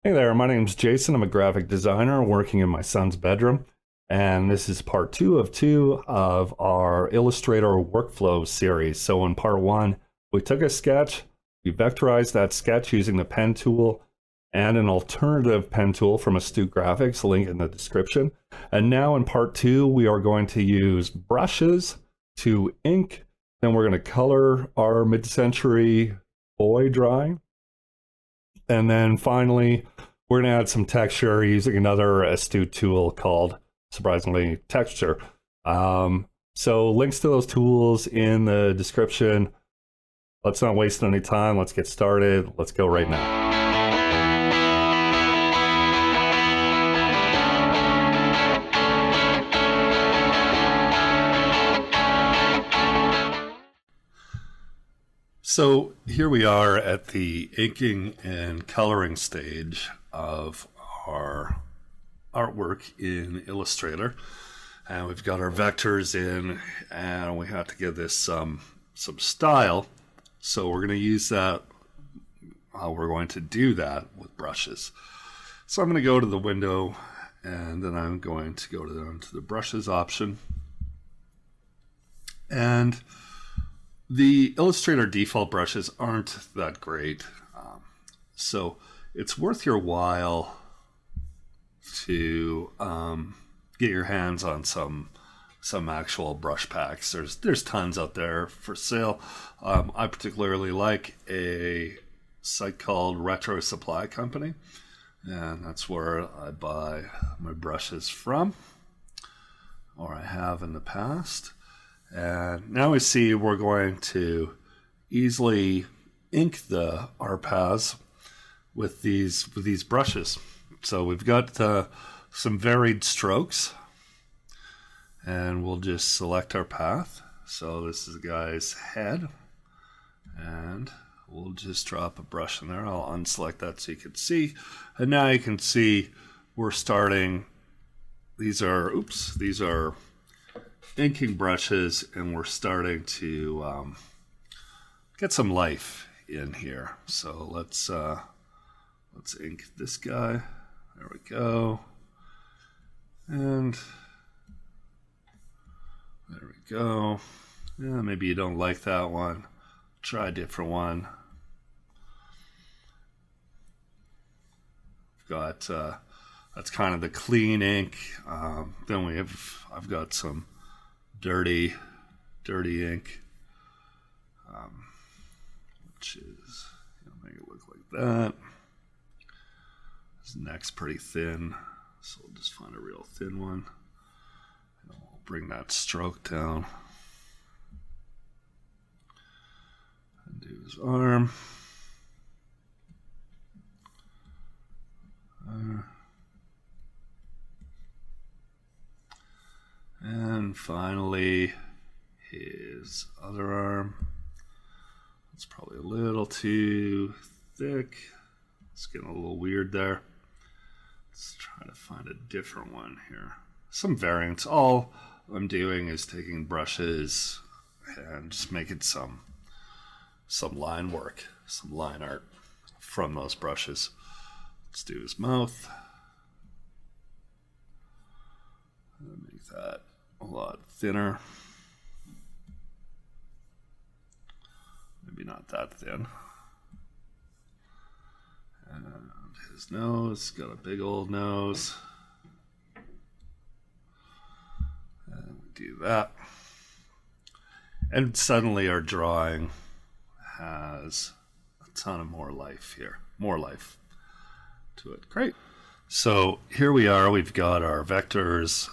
Hey there, my name's Jason. I'm a graphic designer working in my son's bedroom. And this is part two of our Illustrator workflow series. So, in part one, we took a sketch, we vectorized that sketch using the pen tool and an alternative pen tool from Astute Graphics, link in the description. And now, in part two, we are going to use brushes to ink. Then, we're going to color our mid century boy drawing. And then finally, we're going to add some texture using another Astute tool called, surprisingly, Texture. So links to those tools in the description. Let's not waste any time. Let's get started. Let's go right now. So here we are at the inking and coloring stage of our artwork in Illustrator. And we've got our vectors in, and we have to give this some style. So we're going to use that. We're going to do that with brushes. So I'm going to go to the window, and then I'm going to go to the brushes option. And the Illustrator default brushes aren't that great. So it's worth your while to get your hands on some actual brush packs. There's tons out there for sale. I particularly like a site called Retrosupply Company, and that's where I buy my brushes from, or I have in the past. And now we see we're going to easily ink our paths with these brushes. So we've got some varied strokes, and we'll just select our path. So this is the guy's head, and we'll just drop a brush in there. I'll unselect that so you can see. And now you can see we're starting. These are inking brushes, and we're starting to get some life in here. So let's ink this guy. There we go. And there we go. Yeah, maybe you don't like that one. Try a different one. I've got that's kind of the clean ink. Then I've got some dirty ink, which is, make it look like that. His neck's pretty thin, so we'll just find a real thin one, and we'll bring that stroke down and do his arm. And finally, his other arm. It's probably a little too thick. It's getting a little weird there. Let's try to find a different one here. Some variants. All I'm doing is taking brushes and just making some line work, some line art from those brushes. Let's do his mouth. Make that a lot thinner. Maybe not that thin. And his nose, got a big old nose. And we do that. And suddenly our drawing has a ton of more life here. More life to it. Great. So here we are. We've got our vectors.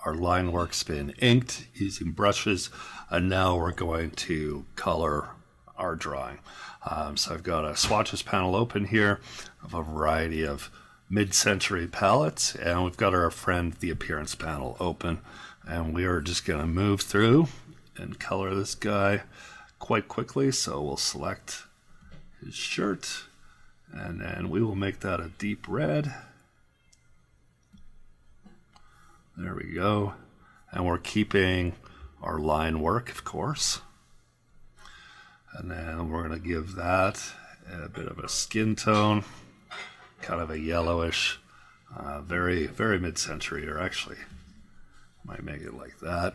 Our line work's been inked using brushes, and now we're going to color our drawing. So I've got a swatches panel open here of a variety of mid-century palettes, and we've got our friend the appearance panel open, and we are just going to move through and color this guy quite quickly. So we'll select his shirt, and then we will make that a deep red. There we go. And we're keeping our line work, of course. And then we're going to give that a bit of a skin tone. kind of a yellowish, very, very mid-century, or actually might make it like that.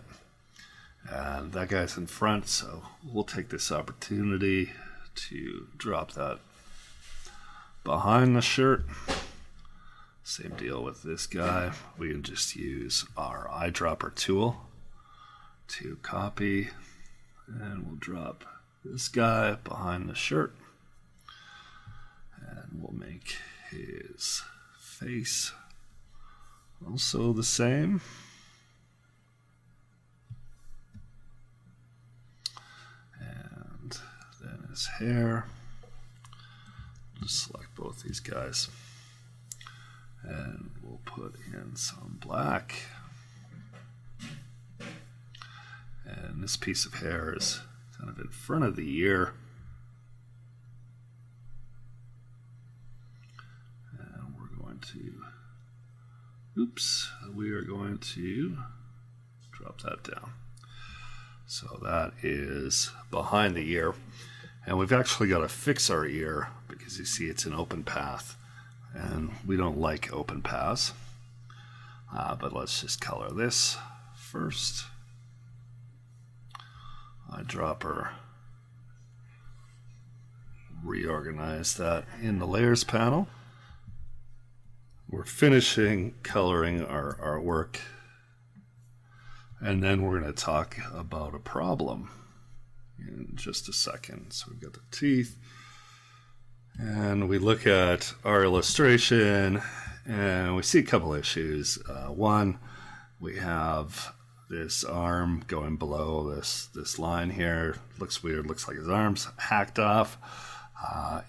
And that guy's in front, so we'll take this opportunity to drop that behind the shirt. Same deal with this guy. We can just use our eyedropper tool to copy, and we'll drop this guy behind the shirt, and we'll make his face also the same. And then his hair. Just select both these guys, and we'll put in some black. And this piece of hair is kind of in front of the ear. And we're going to, we are going to drop that down. So that is behind the ear. And we've actually got to fix our ear because you see it's an open path. And we don't like open paths. But let's just color this first. Eyedropper. Reorganize that in the layers panel. We're finishing coloring our artwork. And then we're going to talk about a problem in just a second. So we've got the teeth. And we look at our illustration and we see a couple issues. One, we have this arm going below this line here. Looks weird, looks like his arm's hacked off.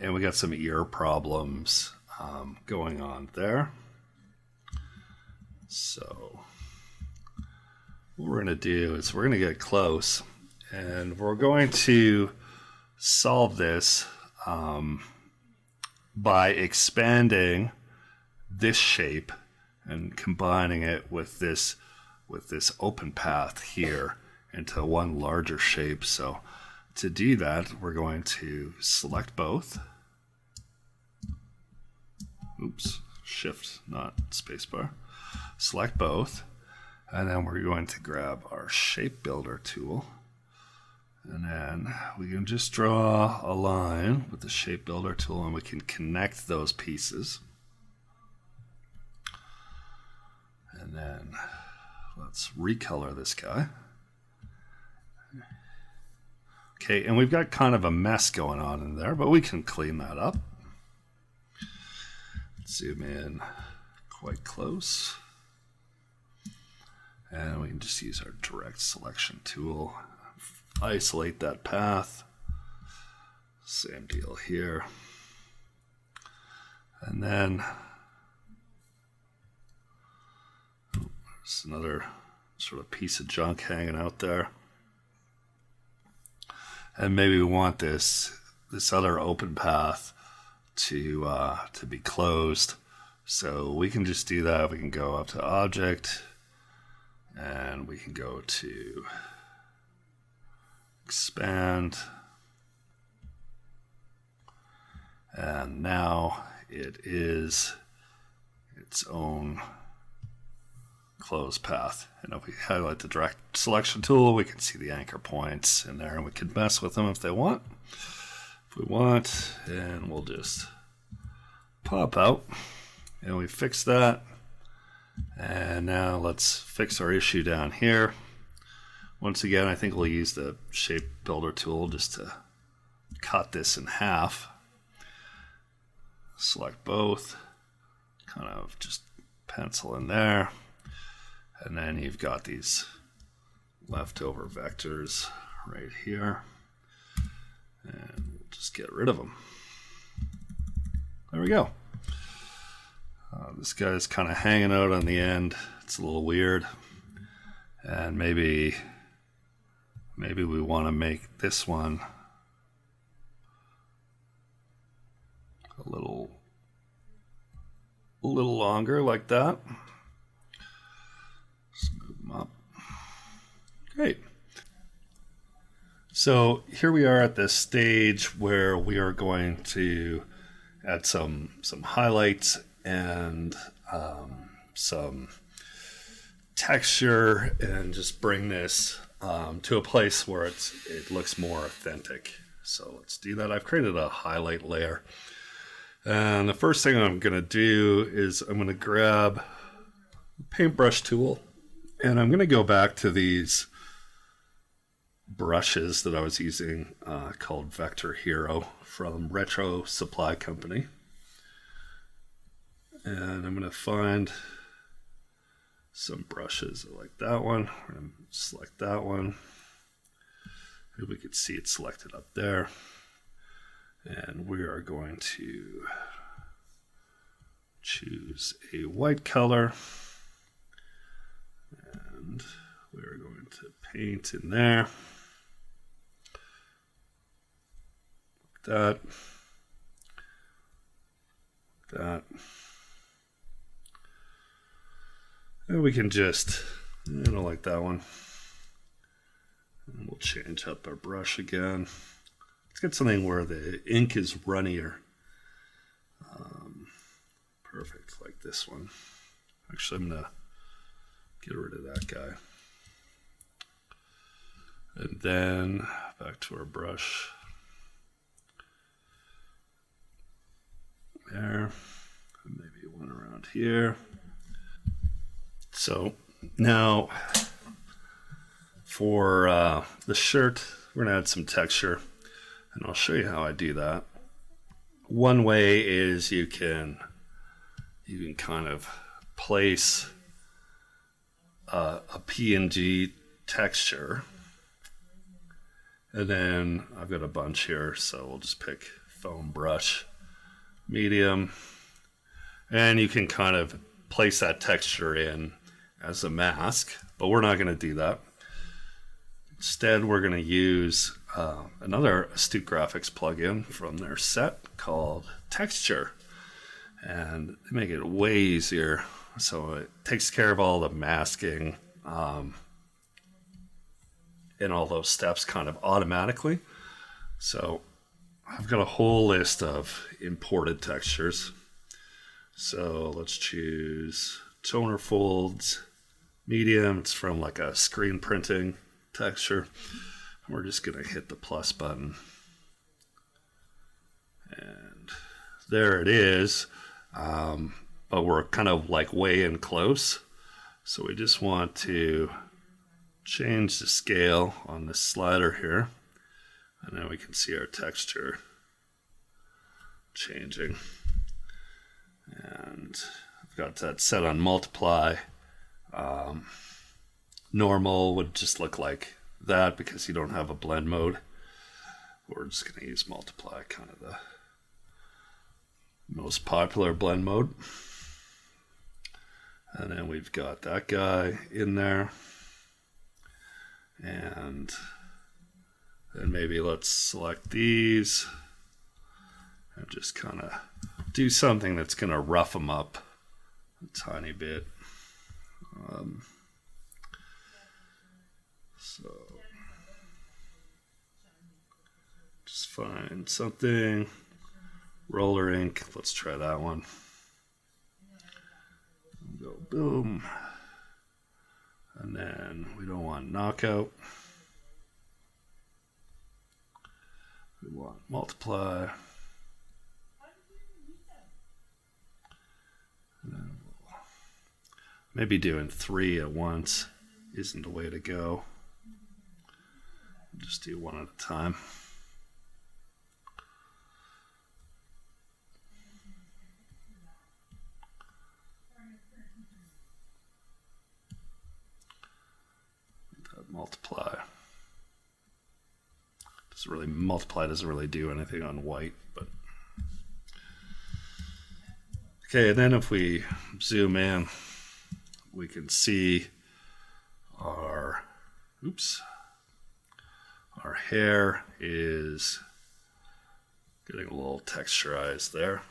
And we got some ear problems going on there. So what we're going to do is we're going to get close, and we're going to solve this by expanding this shape and combining it with this open path here into one larger shape. So to do that, we're going to select both. Shift, not spacebar. Select both. And then we're going to grab our shape builder tool. And then we can just draw a line with the shape builder tool, and we can connect those pieces. And then let's recolor this guy. Okay, and we've got kind of a mess going on in there, but we can clean that up. Zoom in quite close. And we can just use our direct selection tool. Isolate that path. Same deal here. And then there's another sort of piece of junk hanging out there. And maybe we want this other open path to be closed. So we can just do that. We can go up to Object, and we can go to Expand. And now it is its own closed path. And if we highlight the direct selection tool, we can see the anchor points in there, and we can mess with them if we want, and we'll just pop out, and we fix that. And now let's fix our issue down here. Once again, I think we'll use the shape builder tool just to cut this in half. Select both, kind of just pencil in there, and then you've got these leftover vectors right here, and we'll just get rid of them. There we go. This guy's kind of hanging out on the end. It's a little weird, and maybe we want to make this one a little longer, like that. Just move them up. Great. So here we are at this stage where we are going to add some highlights and some texture, and just bring this to a place where it looks more authentic. So let's do that. I've created a highlight layer. And the first thing I'm going to do is I'm going to grab a paintbrush tool, and I'm going to go back to these brushes that I was using called Vector Hero from Retrosupply Company. And I'm going to find some brushes like that one. We're going to select that one. Maybe we could see it selected up there. And we are going to choose a white color. And we're going to paint in there. Like that. And we can just, I don't like that one. And we'll change up our brush again. Let's get something where the ink is runnier. Perfect, like this one. Actually, I'm going to get rid of that guy. And then back to our brush. There. And maybe one around here. So now for the shirt, we're going to add some texture. And I'll show you how I do that. One way is you can kind of place a PNG texture. And then I've got a bunch here, so we'll just pick foam brush, medium. And you can kind of place that texture in as a mask, but we're not going to do that. Instead, we're going to use another Astute Graphics plugin from their set called Texture. And they make it way easier. So it takes care of all the masking and all those steps kind of automatically. So I've got a whole list of imported textures. So let's choose toner folds, medium. It's from like a screen printing texture. We're just going to hit the plus button. And there it is. But we're kind of like way in close. So we just want to change the scale on this slider here. And then we can see our texture changing. And I've got that set on multiply. Normal would just look like that because you don't have a blend mode. We're just going to use multiply, kind of the most popular blend mode. And then we've got that guy in there. And then maybe let's select these and just kind of do something that's going to rough them up a tiny bit. So just find something. Roller ink. Let's try that one. Go boom. And then we don't want knockout. We want multiply. And then maybe doing 3 at once isn't the way to go. Just do one at a time. Multiply doesn't really do anything on white, but okay. And then if we zoom in, we can see our hair is getting a little texturized there.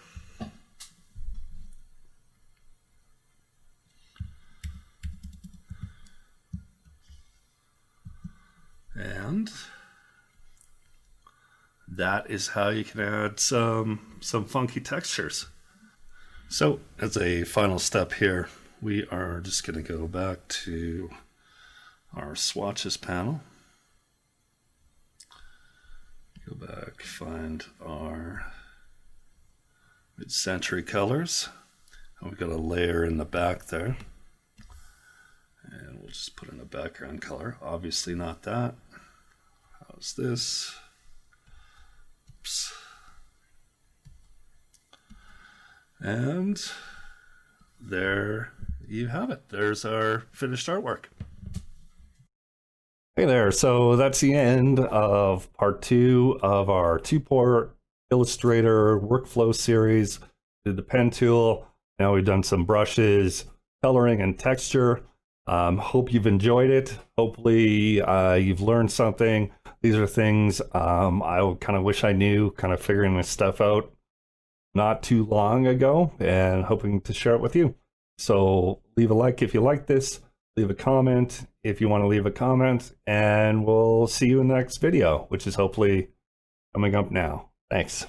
And that is how you can add some some funky textures. So as a final step here, we are just going to go back to our swatches panel. Go back, find our mid-century colors. And we've got a layer in the back there. And we'll just put in a background color. Obviously not that. How's this? Oops. And there you have it. There's our finished artwork. Hey there, so that's the end of part 2 of our 2-part Illustrator workflow series. Did the pen tool, now we've done some brushes, coloring, and texture. Hope you've enjoyed it. Hopefully you've learned something. These are things I kind of wish I knew, kind of figuring this stuff out not too long ago, and hoping to share it with you. So leave a like if you like this. Leave a comment if you want to leave a comment, and we'll see you in the next video, which is hopefully coming up now. Thanks.